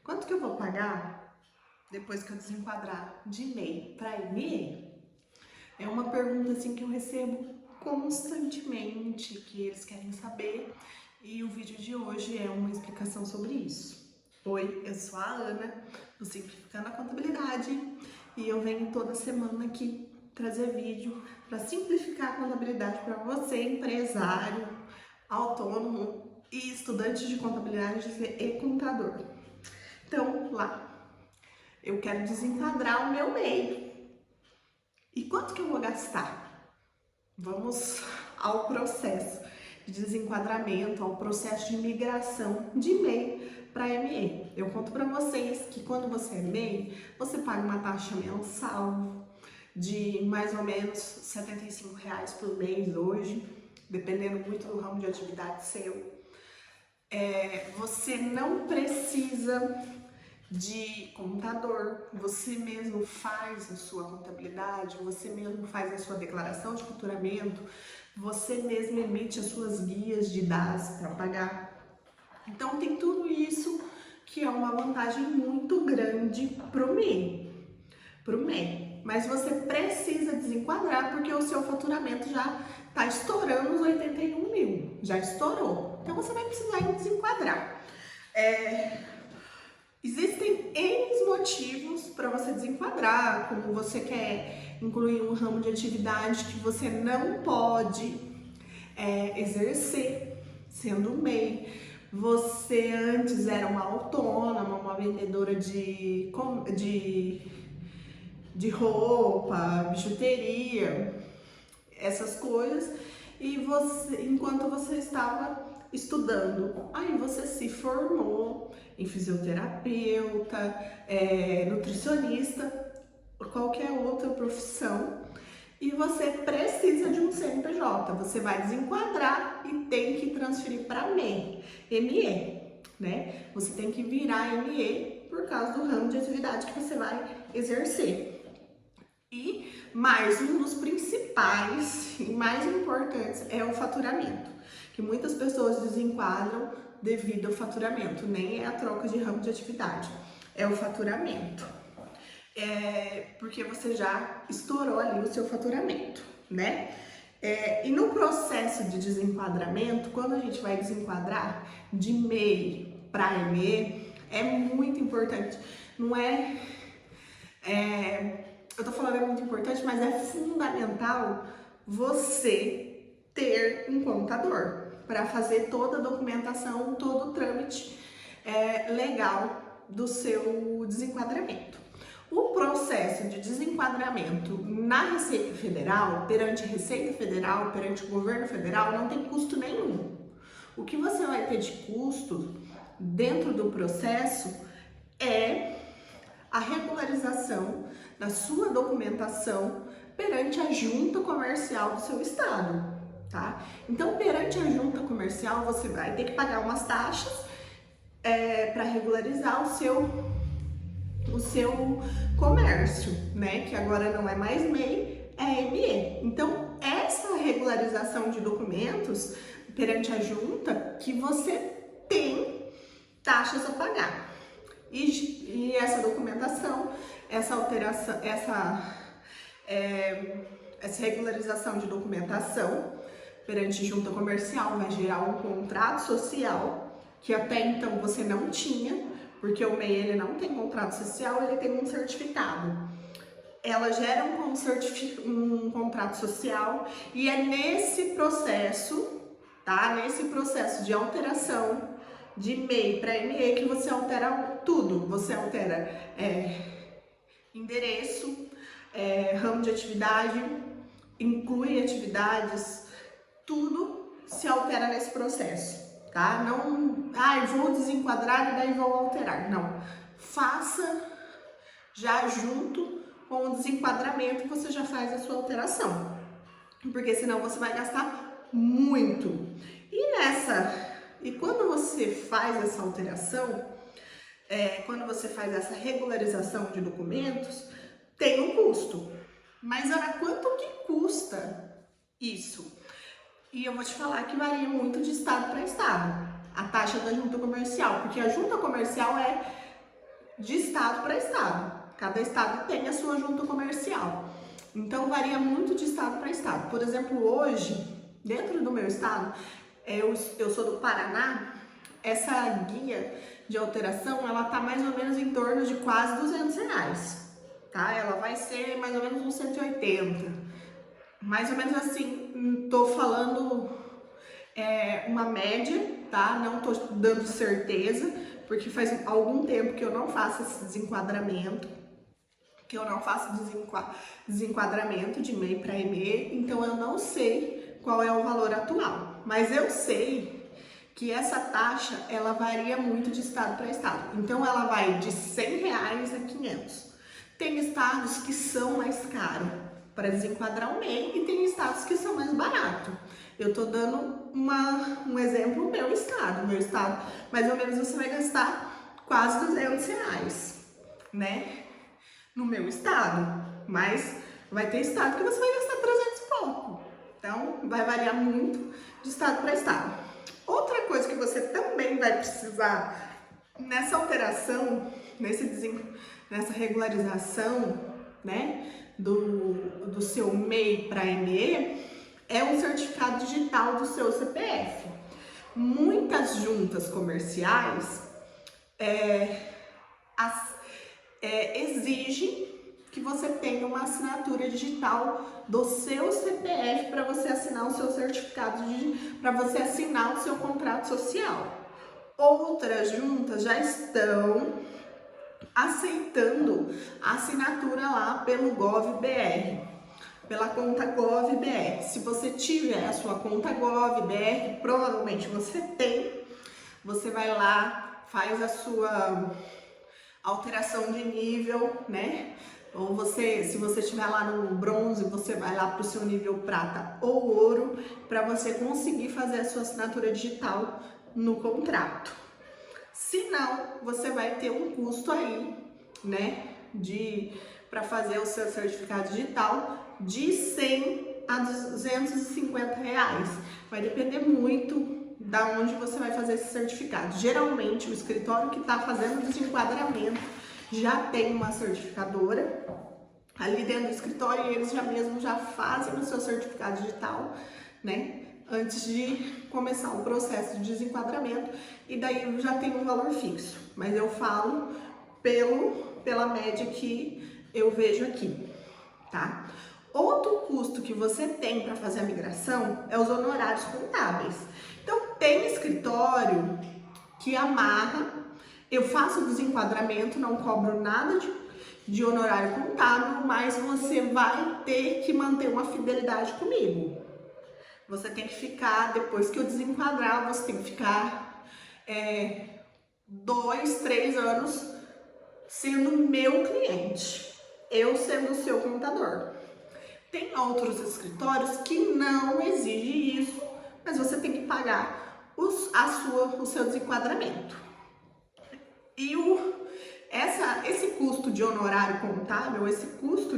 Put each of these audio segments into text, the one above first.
Quanto que eu vou pagar depois que eu desenquadrar de MEI para ME? É uma pergunta assim que eu recebo constantemente, que eles querem saber, e o vídeo de hoje é uma explicação sobre isso. Oi, eu sou a Ana, do Simplificando a Contabilidade, e eu venho toda semana aqui trazer vídeo para simplificar a contabilidade para você, empresário, autônomo e estudante de contabilidade e contador. Então, lá, eu quero desenquadrar o meu MEI. E quanto que eu vou gastar? Vamos ao processo de desenquadramento, ao processo de migração de MEI para ME. Eu conto para vocês que quando você é MEI, você paga uma taxa mensal de mais ou menos R$ 75 por mês hoje, dependendo muito do ramo de atividade seu. Você não precisa de contador, você mesmo faz a sua contabilidade, você mesmo faz a sua declaração de faturamento, você mesmo emite as suas guias de DAS para pagar. Então tem tudo isso que é uma vantagem muito grande para o MEI. Mas você precisa desenquadrar porque o seu faturamento já está estourando os 81 mil, já estourou. Então você vai precisar desenquadrar. Existem N motivos para você desenquadrar, como você quer incluir um ramo de atividade que você não pode exercer sendo MEI. Você antes era uma autônoma, uma vendedora de roupa, bijuteria, essas coisas, e você, enquanto você estava estudando, aí você se formou em fisioterapeuta, nutricionista, qualquer outra profissão, e você precisa de um CNPJ, você vai desenquadrar e tem que transferir para ME, né? Você tem que virar ME por causa do ramo de atividade que você vai exercer. E mais um dos principais e mais importantes é o faturamento, que muitas pessoas desenquadram devido ao faturamento, nem é a troca de ramo de atividade, é o faturamento. Porque você já estourou ali o seu faturamento, né? E no processo de desenquadramento, quando a gente vai desenquadrar de MEI para ME, é muito importante, não é... Eu tô falando é muito importante, mas é fundamental você ter um contador para fazer toda a documentação, todo o trâmite legal do seu desenquadramento. O processo de desenquadramento na Receita Federal, perante a Receita Federal, perante o governo federal, não tem custo nenhum. O que você vai ter de custo dentro do processo é a regularização da sua documentação perante a junta comercial do seu estado, tá? Então, perante a junta comercial, você vai ter que pagar umas taxas para regularizar o seu comércio, né? Que agora não é mais MEI, é ME. Então, essa regularização de documentos perante a junta que você tem taxas a pagar. E essa documentação, essa alteração, essa regularização de documentação perante junta comercial vai gerar um contrato social que até então você não tinha, porque o MEI ele não tem contrato social, ele tem um certificado. Ela gera um contrato social e é nesse processo, tá? Nesse processo de alteração de MEI para ME que você altera tudo. Você altera endereço, ramo de atividade, inclui atividades, tudo se altera nesse processo, tá? Não, eu vou desenquadrar e daí vou alterar. Não, faça já junto com o desenquadramento, você já faz a sua alteração, porque senão você vai gastar muito. E quando você faz essa alteração, quando você faz essa regularização de documentos, tem um custo. Mas olha quanto que custa isso? E eu vou te falar que varia muito de estado para estado, a taxa da junta comercial, porque a junta comercial é de estado para estado. Cada estado tem a sua junta comercial. Então varia muito de estado para estado. Por exemplo, hoje, dentro do meu estado, eu sou do Paraná, essa guia de alteração, ela tá mais ou menos em torno de quase R$ 200, tá? Ela vai ser mais ou menos uns 180. Mais ou menos assim, tô falando uma média, tá? Não tô dando certeza, porque faz algum tempo que eu não faço esse desenquadramento, desenquadramento de MEI para EME, então eu não sei qual é o valor atual, mas eu sei que essa taxa, ela varia muito de estado para estado, então ela vai de R$ 100 a 500. Tem estados que são mais caros para desenquadrar o MEI e tem estados que são mais baratos. Eu tô dando um exemplo, meu estado, mais ou menos você vai gastar quase R$ 200, né? No meu estado, mas vai ter estado que você vai gastar 300 e pouco. Então, vai variar muito de estado para estado. Outra coisa que você também vai precisar nessa alteração, nessa regularização, né, do seu MEI para EME, é um certificado digital do seu CPF. Muitas juntas comerciais exige que você tenha uma assinatura digital do seu CPF para você assinar o seu certificado, para você assinar o seu contrato social. Outras juntas já estão aceitando a assinatura lá pelo Gov.br, pela conta Gov.br. Se você tiver a sua conta Gov.br, provavelmente você tem, você vai lá, faz a sua alteração de nível, né? Ou se você estiver lá no bronze, você vai lá para o seu nível prata ou ouro, para você conseguir fazer a sua assinatura digital no contrato. Se não, você vai ter um custo aí, né, para fazer o seu certificado digital de R$ 100 a R$ 250. Vai depender muito da onde você vai fazer esse certificado. Geralmente, o escritório que está fazendo o desenquadramento já tem uma certificadora ali dentro do escritório e eles já fazem o seu certificado digital, né? Antes de começar o processo de desenquadramento, e daí já tem um valor fixo. Mas eu falo pela média que eu vejo aqui, tá? Outro custo que você tem para fazer a migração é os honorários contábeis. Então, tem escritório que amarra, eu faço o desenquadramento, não cobro nada de honorário contábil, mas você vai ter que manter uma fidelidade comigo. Você tem que ficar, depois que eu desenquadrar, você tem que ficar 2, 3 anos sendo meu cliente, eu sendo o seu contador. Tem outros escritórios que não exigem isso, mas você tem que pagar o seu desenquadramento. E esse custo de honorário contábil, esse custo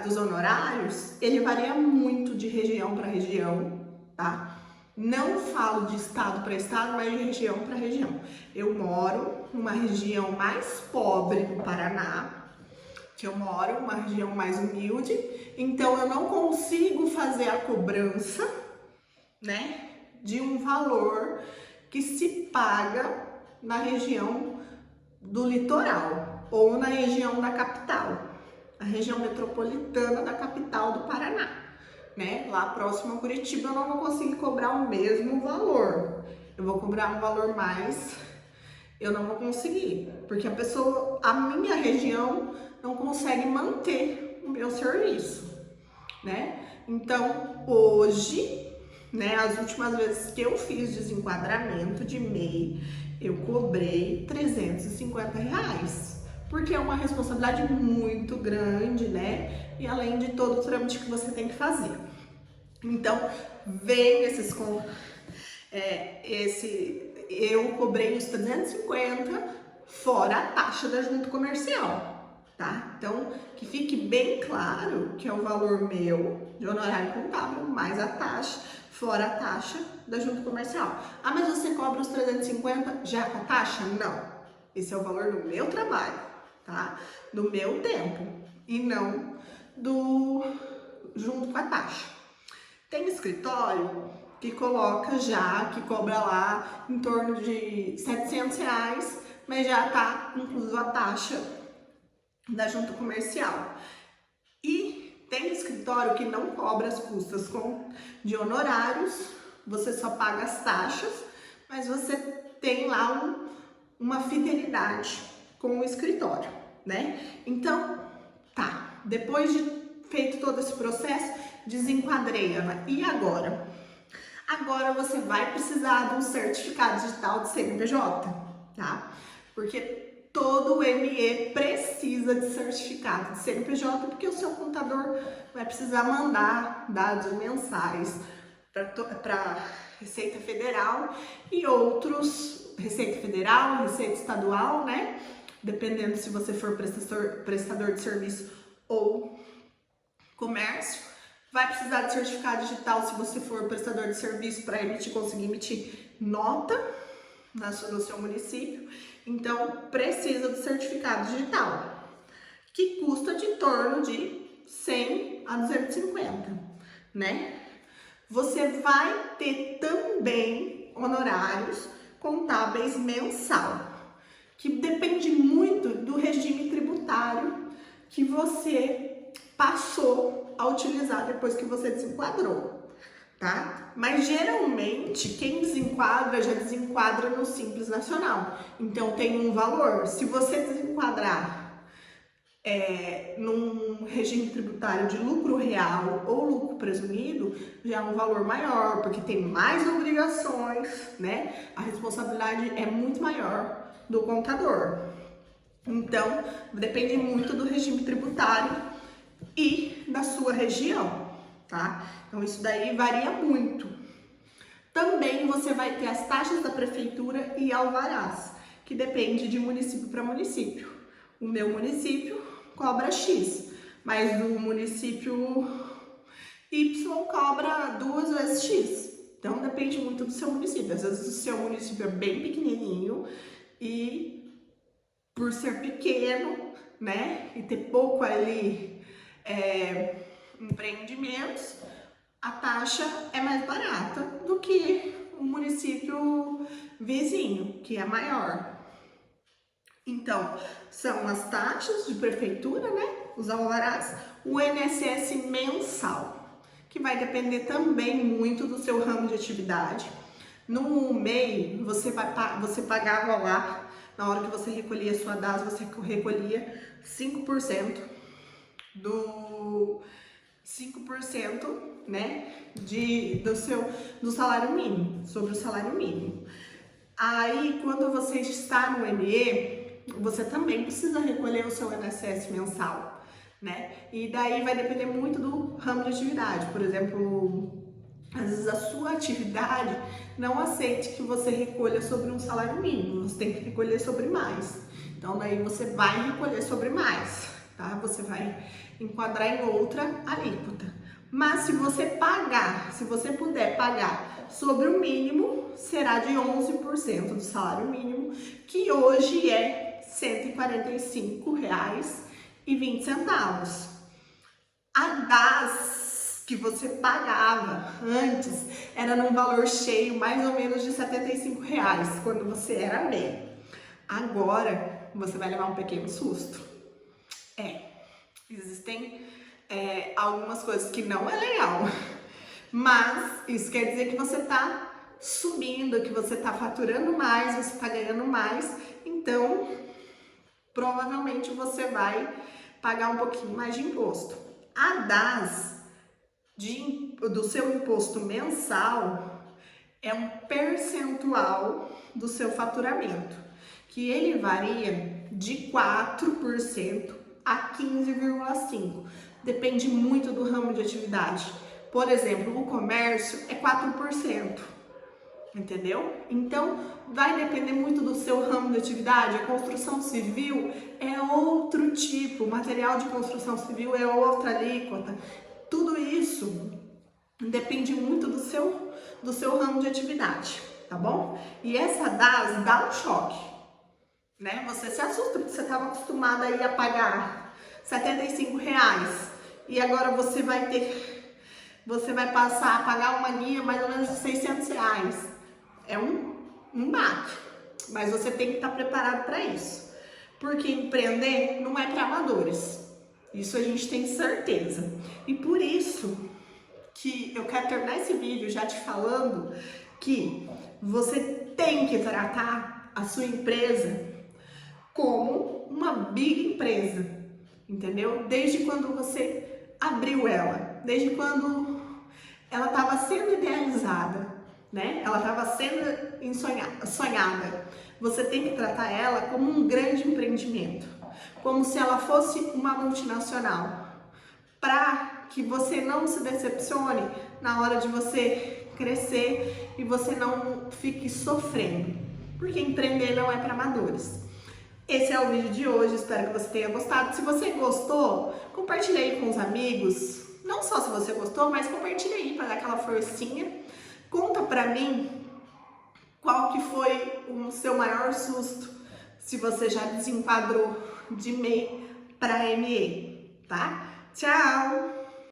dos honorários, ele varia muito de região para região, tá? Não falo de estado para estado, mas de região para região. Eu moro numa região mais pobre do Paraná, uma região mais humilde, então eu não consigo fazer a cobrança, né, de um valor que se paga na região do litoral ou na região da capital, a região metropolitana da capital do Paraná, né? Lá próximo a Curitiba eu não vou conseguir cobrar o mesmo valor, eu vou cobrar um valor mais, eu não vou conseguir, porque a minha região não consegue manter o meu serviço, né? Então, hoje, né, as últimas vezes que eu fiz desenquadramento de MEI, eu cobrei R$ 350, porque é uma responsabilidade muito grande, né? E além de todo o trâmite que você tem que fazer. Então, vem eu cobrei os 350 fora a taxa da junta comercial, tá? Então, que fique bem claro que é o valor meu de honorário contábil mais a taxa, fora a taxa da junta comercial. Ah, mas você cobra os 350 já com a taxa? Não. Esse é o valor do meu trabalho, tá? Do meu tempo e não junto com a taxa. Tem escritório que coloca já, que cobra lá em torno de R$ 700, mas já tá incluso a taxa da junta comercial. E tem escritório que não cobra as custas de honorários, você só paga as taxas, mas você tem lá uma fidelidade com o escritório, né? Então, tá, depois de feito todo esse processo, desenquadrei, Ana. E agora? Agora você vai precisar de um certificado digital de CNPJ, tá? Porque todo ME precisa de certificado de CNPJ, porque o seu contador vai precisar mandar dados mensais para Receita Federal e outros, Receita Federal, Receita Estadual, né? Dependendo se você for prestador de serviço ou comércio. Vai precisar de certificado digital se você for prestador de serviço para conseguir emitir nota no seu município. Então, precisa do certificado digital, que custa de torno de 100 a 250, né? Você vai ter também honorários contábeis mensal, que depende muito do regime tributário que você passou a utilizar depois que você desenquadrou, tá? Mas geralmente quem desenquadra já desenquadra no Simples Nacional, então tem um valor. Se você desenquadrar num regime tributário de lucro real ou lucro presumido, já é um valor maior, porque tem mais obrigações, né? A responsabilidade é muito maior do contador. Então, depende muito do regime tributário e da sua região, tá? Então, isso daí varia muito. Também você vai ter as taxas da prefeitura e alvarás, que depende de município para município. O meu município cobra X, mas do município Y cobra 2 vezes X. Então, depende muito do seu município. Às vezes, o seu município é bem pequenininho e, por ser pequeno, né, e ter pouco ali empreendimentos, a taxa é mais barata do que o município vizinho, que é maior. Então, são as taxas de prefeitura, né, os alvarás, o INSS mensal, que vai depender também muito do seu ramo de atividade. No MEI, você pagava lá, na hora que você recolhia a sua DAS, você recolhia 5% né, do salário mínimo, sobre o salário mínimo. Aí, quando você está no ME, você também precisa recolher o seu INSS mensal, né? E daí vai depender muito do ramo de atividade. Por exemplo, às vezes a sua atividade não aceite que você recolha sobre um salário mínimo, você tem que recolher sobre mais. Então, daí você vai recolher sobre mais, tá? Você vai enquadrar em outra alíquota. Mas se você puder pagar sobre o mínimo, será de 11% do salário mínimo, que hoje é R$ 145,20. A DAS que você pagava antes era num valor cheio, mais ou menos de R$ 75, quando você era MEI. Agora, você vai levar um pequeno susto. Existem algumas coisas que não é legal, mas isso quer dizer que você está subindo, que você está faturando mais, você está ganhando mais, então provavelmente você vai pagar um pouquinho mais de imposto. A DAS do seu imposto mensal é um percentual do seu faturamento, que ele varia de 4% a 15,5%. Depende muito do ramo de atividade. Por exemplo, o comércio é 4%, entendeu? Então, vai depender muito do seu ramo de atividade. A construção civil é outro tipo, o material de construção civil é outra alíquota. Tudo isso depende muito do seu ramo de atividade, tá bom? E essa DAS dá um choque. né? Você se assusta porque você estava acostumada aí a pagar R$ 75 e agora você vai passar a pagar uma guia mais ou menos de R$ 600. É um baque, mas você tem que estar preparado para isso, porque empreender não é para amadores. Isso a gente tem certeza. E por isso que eu quero terminar esse vídeo já te falando que você tem que tratar a sua empresa como uma big empresa, entendeu? Desde quando você abriu ela, desde quando ela estava sendo idealizada, né? Ela estava sendo sonhada. Você tem que tratar ela como um grande empreendimento, como se ela fosse uma multinacional, para que você não se decepcione na hora de você crescer e você não fique sofrendo, porque empreender não é para amadores. Esse é o vídeo de hoje, espero que você tenha gostado. Se você gostou, compartilhe aí com os amigos. Não só se você gostou, mas compartilhe aí para dar aquela forcinha. Conta pra mim qual que foi o seu maior susto, se você já desenquadrou de MEI para ME, tá? Tchau!